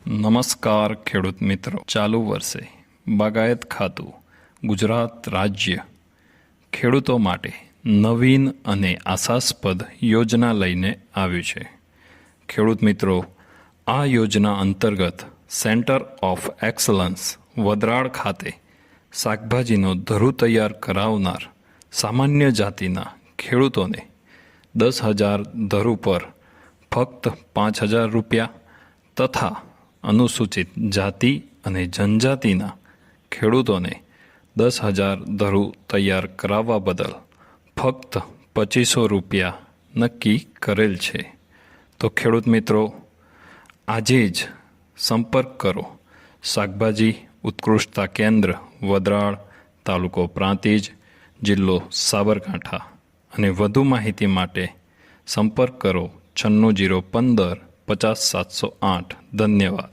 નમસ્કાર ખેડૂત મિત્રો, ચાલુ વર્ષે બાગાયત ખાતું ગુજરાત રાજ્ય ખેડૂતો માટે નવીન અને આશાસ્પદ યોજના લઈને આવ્યું છે. ખેડૂત મિત્રો, આ યોજના અંતર્ગત સેન્ટર ઓફ એક્સલન્સ વડરાળ ખાતે શાકભાજીનો ધરું તૈયાર કરાવનાર સામાન્ય જાતિના ખેડૂતોને 10,000 ધરું પર ફક્ત 5,000 રૂપિયા તથા અનુસૂચિત જાતિ અને જનજાતિના ખેડૂતોને 10,000 ધરું તૈયાર કરાવવા બદલ ફક્ત 2,500 રૂપિયા નક્કી કરેલ છે. તો ખેડૂત મિત્રો, આજે જ સંપર્ક કરો શાકભાજી ઉત્કૃષ્ટતા કેન્દ્ર વડરાળ, તાલુકો પ્રાંતિજ, જિલ્લો સાબરકાંઠા, અને વધુ માહિતી માટે સંપર્ક કરો 96 015 50 708. ધન્યવાદ.